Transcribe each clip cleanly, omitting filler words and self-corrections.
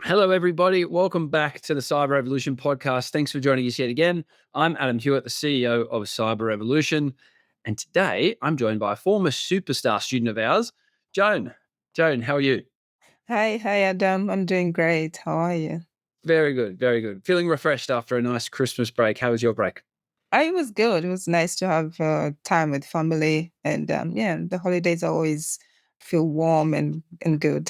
Hello, everybody. Welcome back to the Cyber Revolution podcast. Thanks for joining us yet again. I'm Adam Hewitt, the CEO of Cyber Revolution. And today I'm joined by a former superstar student of ours, Joan. Joan, how are you? Hi, Adam. I'm doing great. How are you? Very good, very good. Feeling refreshed after a nice Christmas break. How was your break? I was good. It was nice to have time with family, and yeah, the holidays always feel warm and good.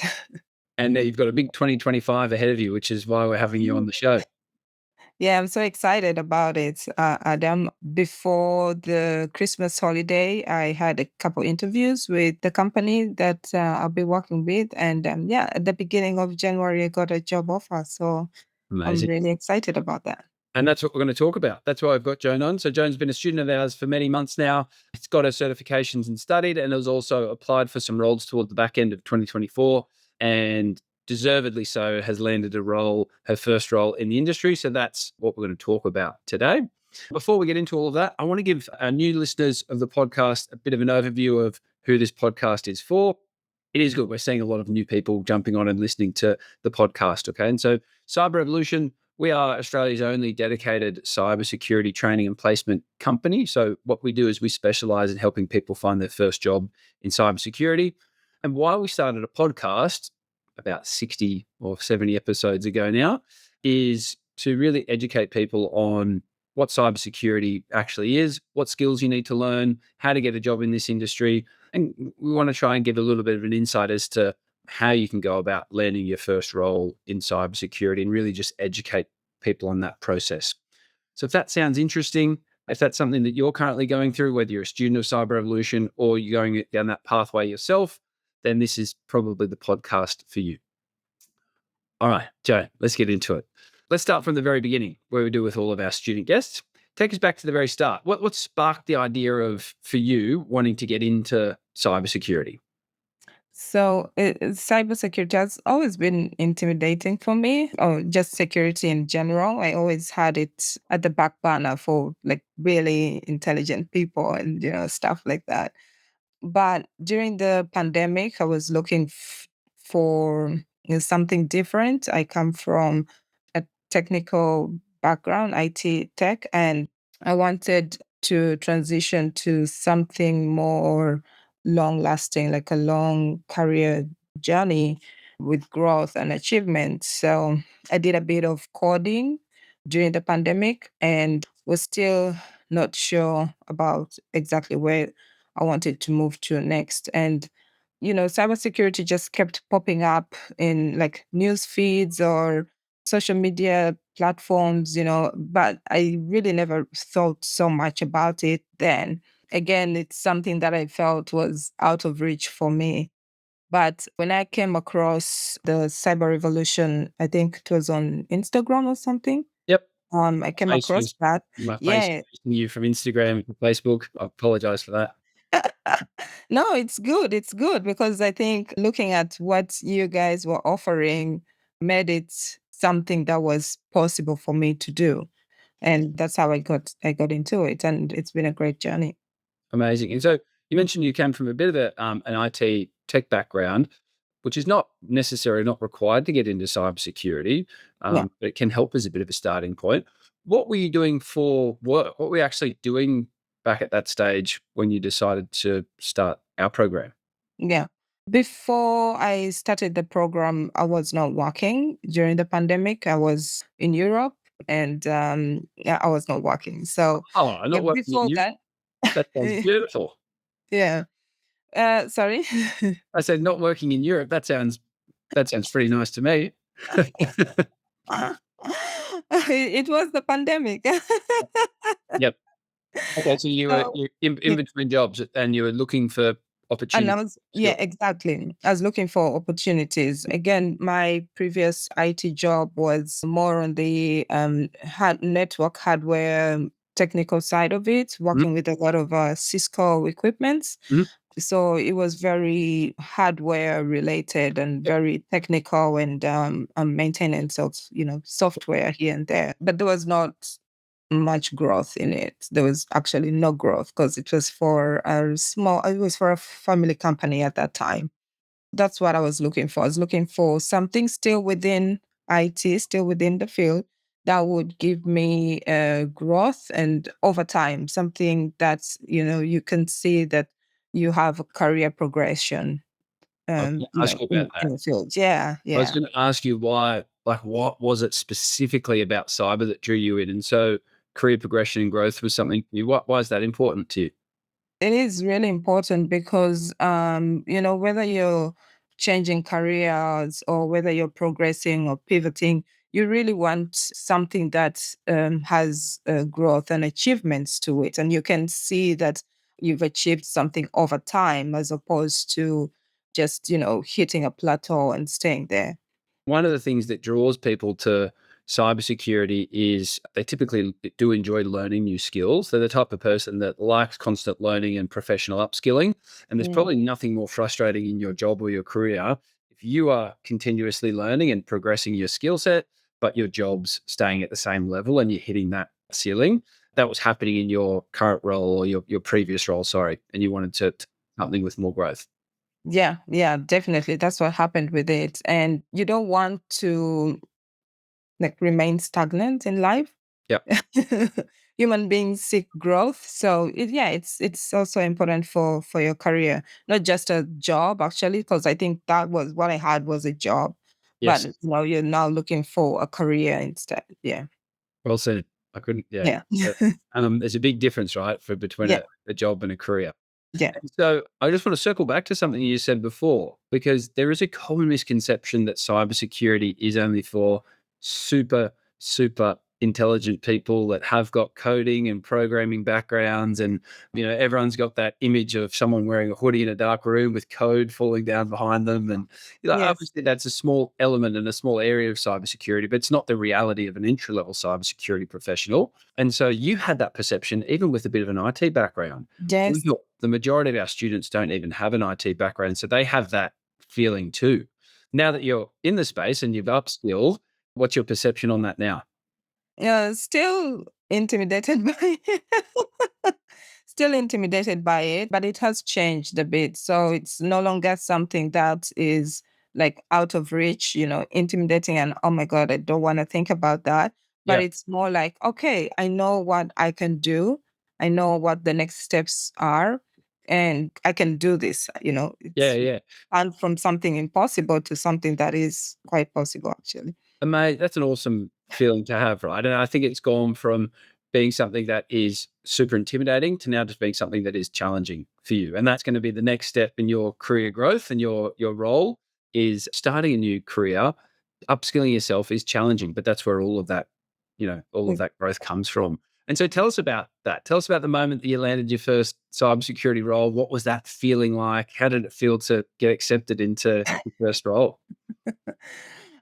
And you've got a big 2025 ahead of you, which is why we're having you on the show. Yeah, I'm so excited about it, Adam. Before the Christmas holiday, I had a couple interviews with the company that I'll be working with, and yeah, at the beginning of January, I got a job offer, so I'm Amazing. really excited about that. And that's what we're going to talk about. That's why I've got Joan on. So Joan's been a student of ours for many months now. It's got her certifications and studied, and has also applied for some roles towards the back end of 2024, and deservedly so has landed a role, her first role in the industry. So that's what we're going to talk about today. Before we get into all of that, I want to give our new listeners of the podcast a bit of an overview of who this podcast is for. It is good. We're seeing a lot of new people jumping on and listening to the podcast. Okay. And so Cyber Revolution, we are Australia's only dedicated cybersecurity training and placement company. So what we do is we specialize in helping people find their first job in cybersecurity. And why we started a podcast about 60 or 70 episodes ago now is to really educate people on what cybersecurity actually is, what skills you need to learn, how to get a job in this industry. And we want to try and give a little bit of an insight as to how you can go about landing your first role in cybersecurity and really just educate people on that process. So if that sounds interesting, if that's something that you're currently going through, whether you're a student of Cyber Revolution or you're going down that pathway yourself, then this is probably the podcast for you. All right, Joe, let's get into it. Let's start from the very beginning, where we do with all of our student guests. Take us back to the very start. What sparked the idea of, for you, wanting to get into cybersecurity? So, cybersecurity has always been intimidating for me, or just security in general. I always had it at the back burner for like really intelligent people and stuff like that. But during the pandemic, I was looking for something different. I come from a technical background, IT tech, and I wanted to transition to something more long lasting, like a long career journey with growth and achievement. So I did a bit of coding during the pandemic and was still not sure about exactly where I wanted to move to next. And, cybersecurity just kept popping up in like news feeds or social media platforms, but I really never thought so much about it then. Again, it's something that I felt was out of reach for me. But when I came across the cyber revolution, I think it was on Instagram or something. Yep. I came Face across was that. my face Yeah. facing you from Instagram and Facebook. I apologize for that. No, it's good. It's good because I think looking at what you guys were offering made it something that was possible for me to do. And that's how I got into it. And it's been a great journey. Amazing. And so you mentioned you came from a bit of an IT tech background, which is not necessarily not required to get into cybersecurity, Yeah. but it can help as a bit of a starting point. What were you doing for work? What were you actually doing back at that stage when you decided to start our program? Yeah. Before I started the program, I was not working during the pandemic. I was in Europe and yeah, I was not working. So Oh, I'm yeah, not working in before you. that, That sounds beautiful. yeah. Sorry. I said not working in Europe. That sounds pretty nice to me. It was the pandemic. Yep. Okay, so you were So you in yeah, between jobs and you were looking for and I opportunities. was yeah, exactly. I was looking for opportunities. Again, my previous IT job was more on the network hardware technical side of it, Mhm, working with a lot of Cisco equipment. mhm. So it was very hardware related and Yep. very technical and maintenance of software here and there. But there was not much growth in it. There was actually no growth because it was for a family company at that time. That's what I was looking for. I was looking for something still within IT, still within the field, that would give me growth and over time, something that's, you can see that you have a career progression, I was going to ask you about in that. the field. Yeah, I was yeah. going to ask you why, like, what was it specifically about cyber that drew you in? And so career progression and growth was something you, why is that important to you? It is really important because, whether you're changing careers or whether you're progressing or pivoting, you really want something that has growth and achievements to it. And you can see that you've achieved something over time as opposed to just, hitting a plateau and staying there. One of the things that draws people to cybersecurity is they typically do enjoy learning new skills. They're the type of person that likes constant learning and professional upskilling. And there's Mm. probably nothing more frustrating in your job or your career if you are continuously learning and progressing your skill set, but your job's staying at the same level and you're hitting that ceiling. That was happening in your current role or your previous role, sorry, and you wanted to something with more growth. Yeah, yeah, definitely. That's what happened with it. And you don't want to like remain stagnant in life. Yeah. Human beings seek growth, so it's also important for your career, not just a job actually, because I think that was what I had was a job, but Yes. you're now looking for a career instead. Yeah, Well said. I couldn't, yeah. yeah, Uh, there's a big difference, right, for between yeah, a job and a career. yeah. And so I just want to circle back to something you said before, because there is a common misconception that cybersecurity is only for super, super intelligent people that have got coding and programming backgrounds. And, everyone's got that image of someone wearing a hoodie in a dark room with code falling down behind them. And, Yes, obviously that's a small element and a small area of cybersecurity, but it's not the reality of an entry level cybersecurity professional. And so you had that perception, even with a bit of an IT background. yes. The majority of our students don't even have an IT background, so they have that feeling too. Now that you're in the space and you've upskilled, what's your perception on that now? Yeah, still intimidated by it. Still intimidated by it, but it has changed a bit. So it's no longer something that is like out of reach, intimidating and oh my God, I don't want to think about that. But Yeah, it's more like, okay, I know what I can do. I know what the next steps are, and I can do this. yeah, It's yeah. and from something impossible to something that is quite possible actually. And mate, that's an awesome feeling to have, right? And I think it's gone from being something that is super intimidating to now just being something that is challenging for you. And that's going to be the next step in your career growth and your role is starting a new career. Upskilling yourself is challenging, but that's where all of that, all of that growth comes from. And so tell us about that. Tell us about the moment that you landed your first cybersecurity role. What was that feeling like? How did it feel to get accepted into your first role?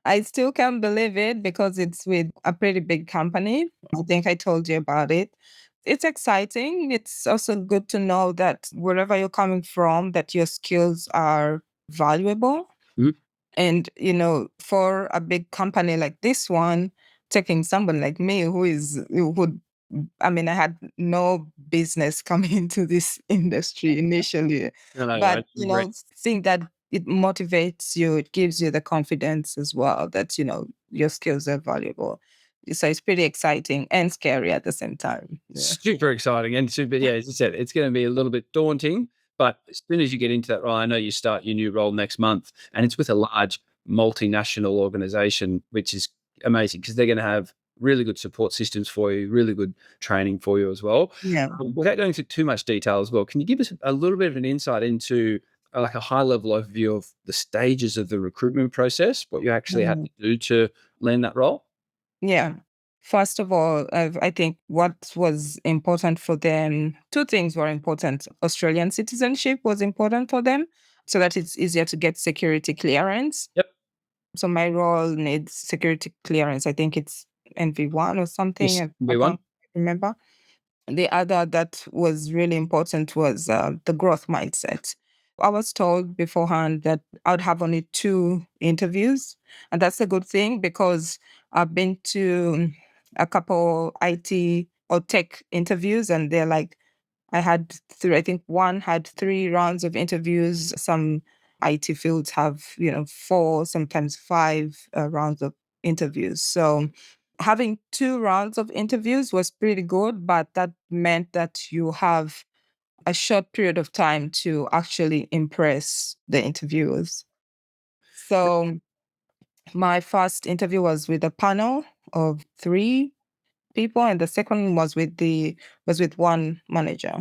I still can't believe it because it's with a pretty big company. I think I told you about it. It's exciting. It's also good to know that wherever you're coming from, that your skills are valuable. Mhm. And, for a big company like this one, taking someone like me I mean, I had no business coming into this industry initially, No, no, but, I agree. seeing that it motivates you, it gives you the confidence as well that, your skills are valuable. So it's pretty exciting and scary at the same time. Yeah. Super exciting and super, yeah, as you said, it's gonna be a little bit daunting, but as soon as you get into that role, I know you start your new role next month, and it's with a large multinational organization, which is amazing because 'cause they're gonna have really good support systems for you, really good training for you as well. Yeah. Without going into too much detail as well, can you give us a little bit of an insight into, like, a high level overview of the stages of the recruitment process, what you actually had Mhm. to do to land that role? Yeah. First of all, I think what was important for them, two things were important. Australian citizenship was important for them so that it's easier to get security clearance. Yep. So my role needs security clearance. I think it's NV1 or something. Yes, I B1. don't remember. The other that was really important was the growth mindset. I was told beforehand that I'd have only two interviews, and that's a good thing because I've been to a couple IT or tech interviews, and they're like, I had three, I think one had 3 rounds of interviews. Some IT fields have, 4, sometimes 5 rounds of interviews. So having 2 rounds of interviews was pretty good, but that meant that you have a short period of time to actually impress the interviewers. So my first interview was with a panel of 3 people, and the second one was with one manager.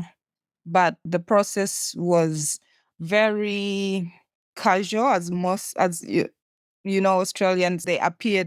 But the process was very casual, as most as you know, Australians, we appear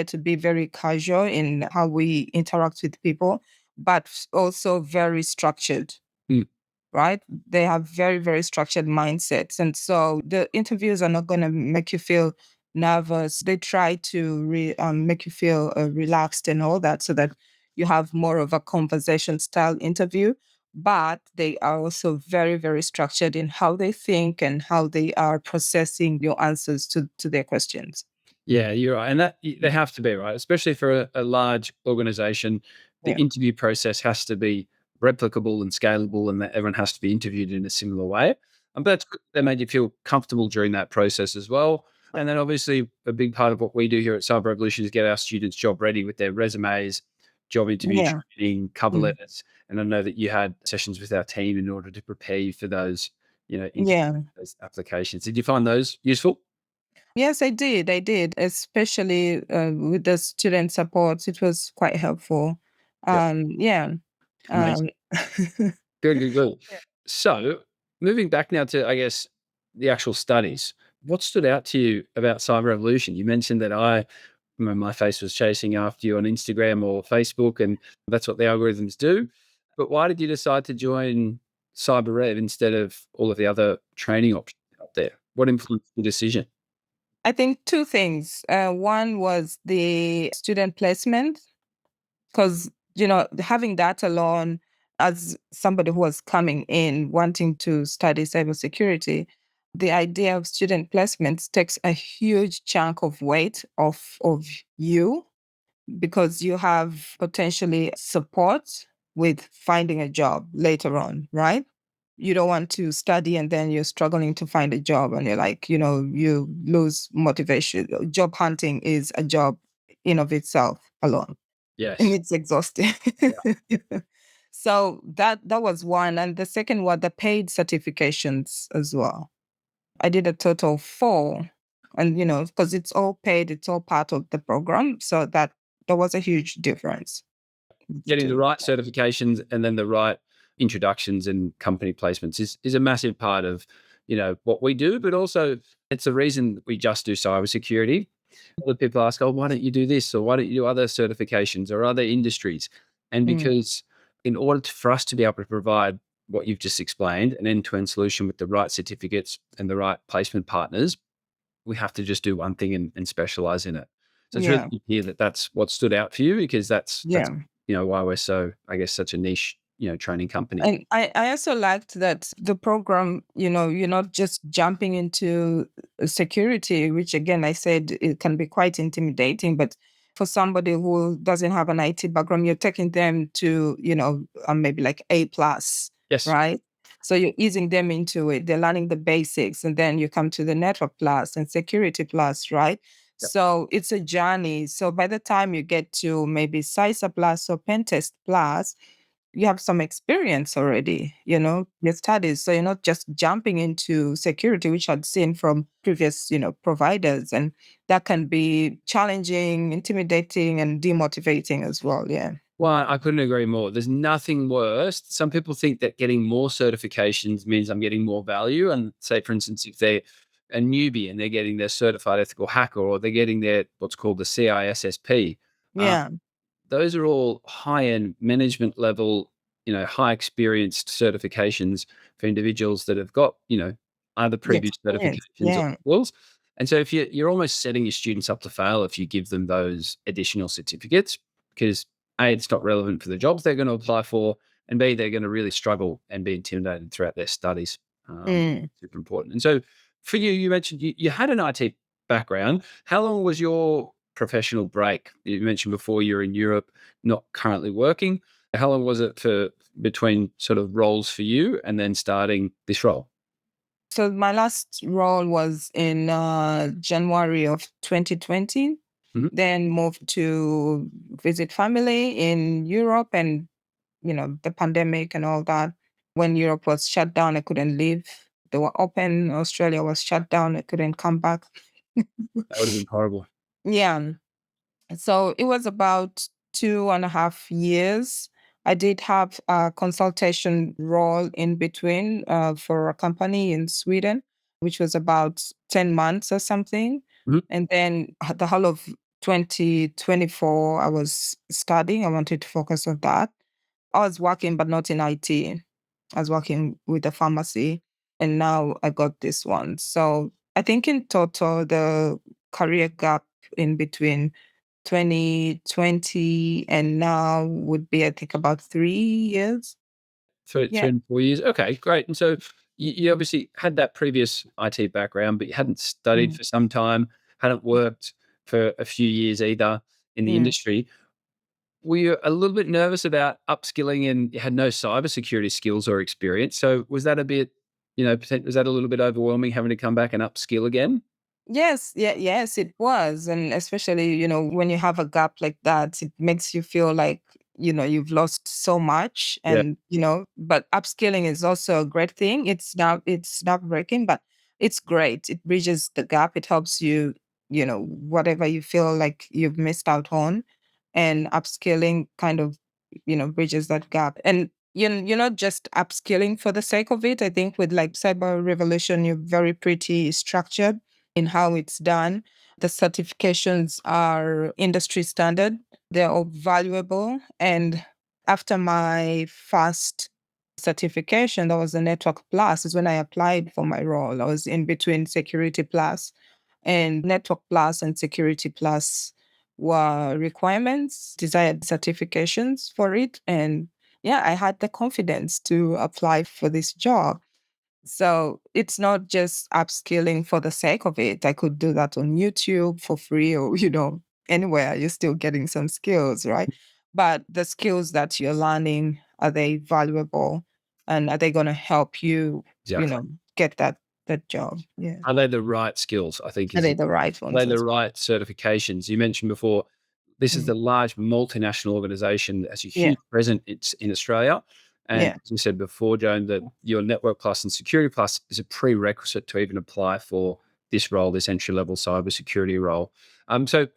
to be very casual in how we interact with people, but also very structured, Mm. right? They have very, very structured mindsets. And so the interviews are not going to make you feel nervous. They try to make you feel relaxed and all that so that you have more of a conversation style interview. But they are also very, very structured in how they think and how they are processing your answers to their questions. Yeah, you're right. And they have to be, right? Especially for a large organization, the Yeah. interview process has to be replicable and scalable, and that everyone has to be interviewed in a similar way. And that's good. That made you feel comfortable during that process as well. And then obviously a big part of what we do here at Cyber Revolution is get our students job ready with their resumes, job interview Yeah. training, cover Mm. letters. And I know that you had sessions with our team in order to prepare you for those, interview, Yeah. those applications. Did you find those useful? Yes, I did. I did, especially with the student support. It was quite helpful. Yeah. Yeah. Amazing. Um, Good, good, good. Yeah. So, moving back now to, I guess, the actual studies, what stood out to you about Cyber Revolution? You mentioned that my face was chasing after you on Instagram or Facebook, and that's what the algorithms do. But why did you decide to join Cyber Rev instead of all of the other training options out there? What influenced the decision? I think 2 things. One was the student placement, because having that alone, as somebody who was coming in wanting to study cybersecurity, the idea of student placements takes a huge chunk of weight of you, because you have potentially support with finding a job later on, right? You don't want to study and then you're struggling to find a job and you're like, you lose motivation. Job hunting is a job in of itself alone, and Yes. it's exhausting. So that was one. And the second was the paid certifications as well. I did a total of 4. And because it's all paid, it's all part of the program. So that there was a huge difference with the Getting the two. right certifications and then the right introductions and company placements is a massive part of what we do, but also it's a reason we just do cybersecurity. Other people ask, oh, why don't you do this, or why don't you do other certifications or other industries? And Mm, because in order for us to be able to provide what you've just explained, an end-to-end solution with the right certificates and the right placement partners, we have to just do one thing and specialize in it. So it's really yeah. good to hear that that's what stood out for you, because that's Yeah. why we're so, I guess, such a niche training company. And I also liked that the program, you're not just jumping into security, which again, I said it can be quite intimidating, but for somebody who doesn't have an IT background, you're taking them to, maybe like A+, Yes. right? So you're easing them into it. They're learning the basics, and then you come to the network plus and security plus, right? Yep. So it's a journey. So by the time you get to maybe CISA plus or Pentest plus, you have some experience already, your studies. So you're not just jumping into security, which I'd seen from previous, providers. And that can be challenging, intimidating, and demotivating as well. Yeah. Well, I couldn't agree more. There's nothing worse. Some people think that getting more certifications means I'm getting more value. And say, for instance, if they're a newbie and they're getting their certified ethical hacker, or they're getting their what's called the CISSP, Yeah. those are all high-end management level, high experienced certifications for individuals that have got, either The previous experience. certifications or Yeah. skills. And so if you're almost setting your students up to fail if you give them those additional certificates, because A, it's not relevant for the jobs they're going to apply for, and B, they're going to really struggle and be intimidated throughout their studies. Mm. Super important. And so for you, you mentioned you had an IT background. How long was your professional break? You mentioned before you're in Europe, not currently working. How long was it for between sort of roles for you and then starting this role? So my last role was in January of 2020. Mhm. then moved to visit family in Europe, and the pandemic and all that. When Europe was shut down, I couldn't leave. They were open. Australia was shut down. I couldn't come back. That would have been horrible. Yeah. So it was about 2.5 years. I did have a consultation role in between for a company in Sweden, which was about 10 months or something. Mhm. And then the whole of 2024, I was studying. I wanted to focus on that. I was working, but not in IT. I was working with a pharmacy, and now I got this one. So I think in total, the career gap in between 2020 and now would be, I think, about 3 years. Yeah. 3 and 4 years. Okay, great. And so you obviously had that previous IT background, but you hadn't studied Mm, for some time, hadn't worked for a few years either in the mm. industry. Were you a little bit nervous about upskilling and you had no cybersecurity skills or experience? So was that a bit, was that a little bit overwhelming having to come back and upskill again? Yes, yeah, yes, it was. And especially, when you have a gap like that, it makes you feel like, you've lost so much. Yeah, And, but upskilling is also a great thing. It's not breaking, but it's great. It bridges the gap. It helps you, whatever you feel like you've missed out on. And upskilling kind of, bridges that gap. And you're not just upskilling for the sake of it. I think with like cyber revolution, you're very pretty structured in how it's done. The certifications are industry standard. They're all valuable. And after my first certification, that was the Network Plus, is when I applied for my role. I was in between Security Plus, and Network Plus and Security Plus were requirements, desired certifications for it. And yeah, I had the confidence to apply for this job. So it's not just upskilling for the sake of it. I could do that on YouTube for free or, anywhere. You're still getting some skills, right? But the skills that you're learning, are they valuable? And are they going to help you, exactly. get that job? Yeah. Are they the right skills? I think Are is they the right are they ones the as well? right certifications? You mentioned before, this is Mm. a large multinational organization that has a Yeah. huge presence in Australia. And Yeah. as you said before, Joan, that your Network Plus and Security Plus is a prerequisite to even apply for this role, this entry level cybersecurity role. So,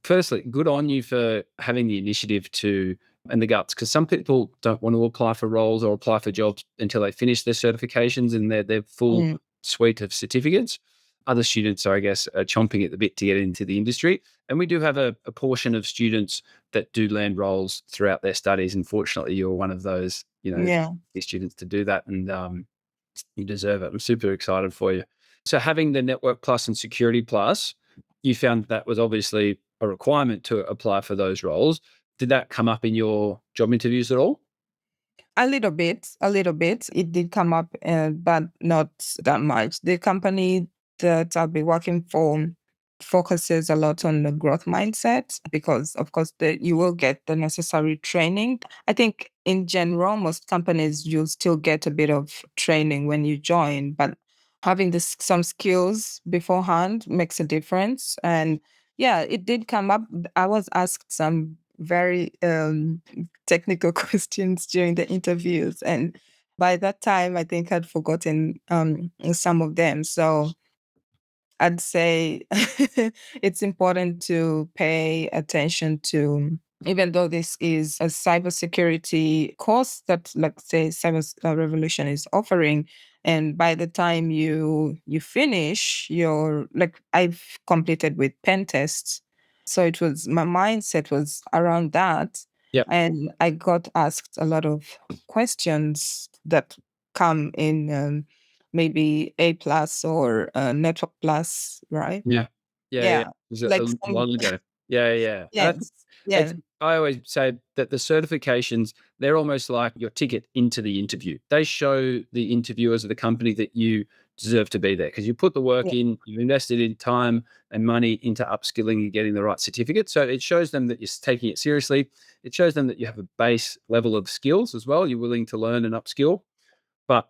firstly, good on you for having the initiative to and the guts, because some people don't want to apply for roles or apply for jobs until they finish their certifications and their full Mm. suite of certificates. Other students are, I guess, chomping at the bit to get into the industry. And we do have a portion of students that do land roles throughout their studies. Unfortunately, you're one of those, Yeah. students to do that, and you deserve it. I'm super excited for you. So, having the Network Plus and Security Plus, you found that was obviously a requirement to apply for those roles. Did that come up in your job interviews at all? A little bit, a little bit. It did come up, but not that much. The company that I'll be working for focuses a lot on the growth mindset because, of course, you will get the necessary training. I think in general, most companies, you'll still get a bit of training when you join, but having some skills beforehand makes a difference. And yeah, it did come up. I was asked some very technical questions during the interviews. And by that time, I think I'd forgotten some of them. So I'd say it's important to pay attention to, even though this is a cybersecurity course that, like, say, Revolution is offering. And by the time you finish, you're like, I've completed with pen tests, so it was my mindset was around that, Yeah. and I got asked a lot of questions that come in. Maybe A plus or Network plus, right? Yeah. Yeah, yeah. Yeah, It was a like some while ago. Yeah, yeah. And I think yes, yeah, I always say that the certifications, they're almost like your ticket into the interview. They show the interviewers of the company that you deserve to be there because you put the work yeah, in, you've invested in time and money into upskilling and getting the right certificate. So it shows them that you're taking it seriously. It shows them that you have a base level of skills as well. You're willing to learn and upskill. But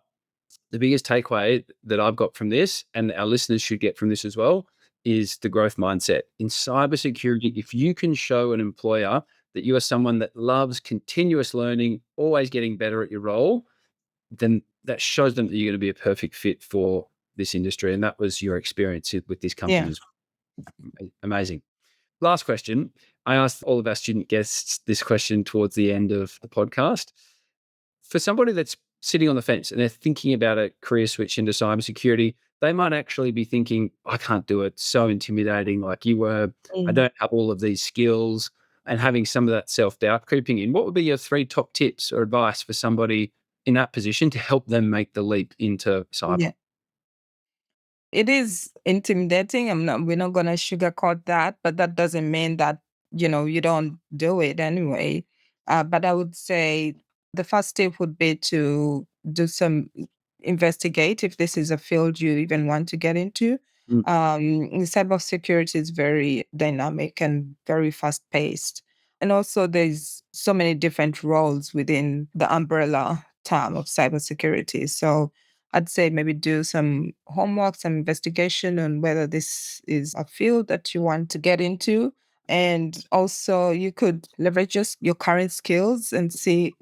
the biggest takeaway that I've got from this, and our listeners should get from this as well, is the growth mindset. In cybersecurity, if you can show an employer that you are someone that loves continuous learning, always getting better at your role, then that shows them that you're going to be a perfect fit for this industry. And that was your experience with this company Yeah. as well. Amazing. Last question. I asked all of our student guests this question towards the end of the podcast. For somebody that's sitting on the fence and they're thinking about a career switch into cybersecurity, they might actually be thinking, I can't do it. So intimidating, like you were. I Mm. don't have all of these skills, and having some of that self doubt creeping in. What would be your 3 top tips or advice for somebody in that position to help them make the leap into cyber? Yeah. It is intimidating. We're not gonna sugarcoat that, but that doesn't mean that, you don't do it anyway. But I would say the first step would be to do some investigate if this is a field you even want to get into. Mm, Cybersecurity is very dynamic and very fast paced. And also there's so many different roles within the umbrella term of cybersecurity. So I'd say maybe do some homework, some investigation on whether this is a field that you want to get into. And also, you could leverage just your current skills and see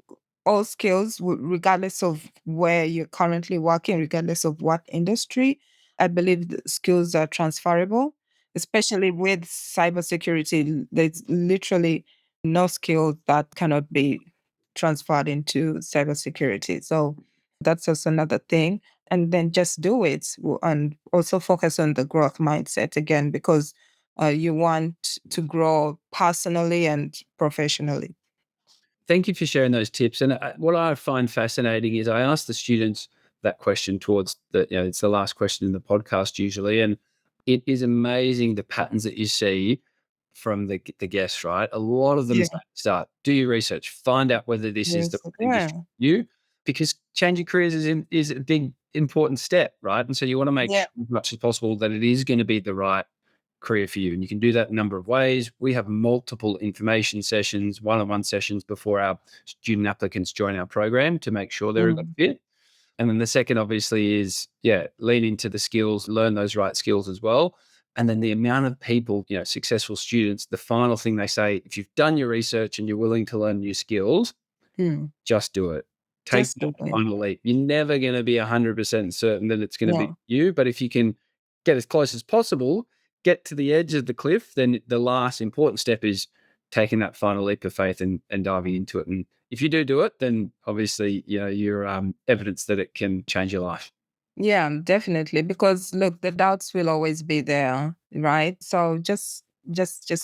all skills, regardless of where you're currently working, regardless of what industry. I believe the skills are transferable, especially with cybersecurity. There's literally no skill that cannot be transferred into cybersecurity. So that's just another thing. And then just do it and also focus on the growth mindset again, because you want to grow personally and professionally. Thank you for sharing those tips. And what I find fascinating is I ask the students that question towards it's the last question in the podcast usually. And it is amazing the patterns that you see from the guests, right? A lot of them Yeah. start, do your research, find out whether this is the Yes. right industry Yeah. for you, because changing careers is a big, important step, right? And so you want to make Yeah. sure as much as possible that it is going to be the right career for you. And you can do that a number of ways. We have multiple information sessions, one-on-one sessions before our student applicants join our program to make sure they're a good Mm. fit. And then the second, obviously, is lean into the skills, learn those right skills as well. And then the amount of people, successful students, the final thing they say, if you've done your research and you're willing to learn new skills, Mm. just do it. Take Just that do it. final leap. You're never going to be 100% certain that it's going to be Yeah. you, but if you can get as close as possible, get to the edge of the cliff, then the last important step is taking that final leap of faith and diving into it. And if you do it, then obviously, you're evidence that it can change your life. Yeah, definitely. Because look, the doubts will always be there, right? So just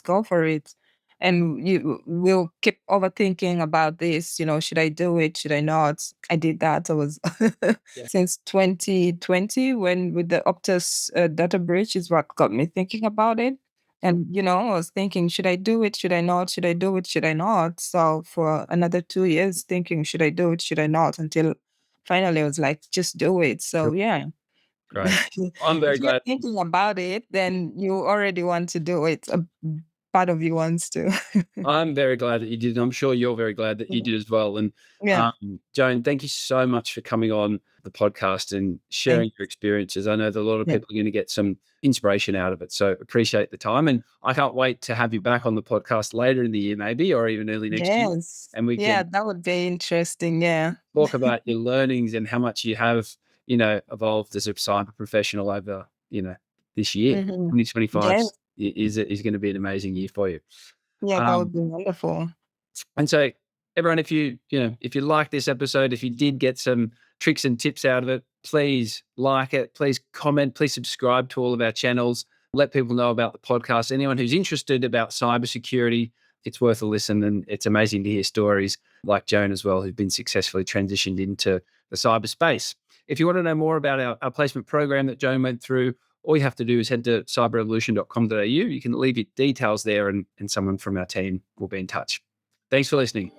go for it. And you will keep overthinking about this, should I do it? Should I not? I did that. I was Yeah. since 2020 when with the Optus data breach is what got me thinking about it. And I was thinking, should I do it? Should I not? Should I do it? Should I not? So for another 2 years thinking, should I do it? Should I not? Until finally, I was like, "Just do it." So, yeah. Great. I'm If very you're glad. thinking about it, then you already want to do it. A part of you wants to. I'm very glad that you did. And I'm sure you're very glad that you did as well. And Yeah. Joan, thank you so much for coming on the podcast and Thank sharing your experiences. I know that a lot of yeah. people are going to get some inspiration out of it. So appreciate the time. And I can't wait to have you back on the podcast later in the year, maybe, or even early next year. Yes. And we Yeah, can that would be interesting. Yeah. talk about your learnings and how much you have, evolved as a cyber professional over, this year. Mhm. 2025 Yes. is going to be an amazing year for you. Yeah, that Um, would be wonderful. And so everyone, if you like this episode, if you did get some tricks and tips out of it, please like it, please comment, please subscribe to all of our channels, let people know about the podcast. Anyone who's interested about cybersecurity, it's worth a listen. And it's amazing to hear stories like Joan as well, who've been successfully transitioned into the cyberspace. If you want to know more about our placement program that Joan went through, all you have to do is head to cyberrevolution.com.au. You can leave your details there and someone from our team will be in touch. Thanks for listening.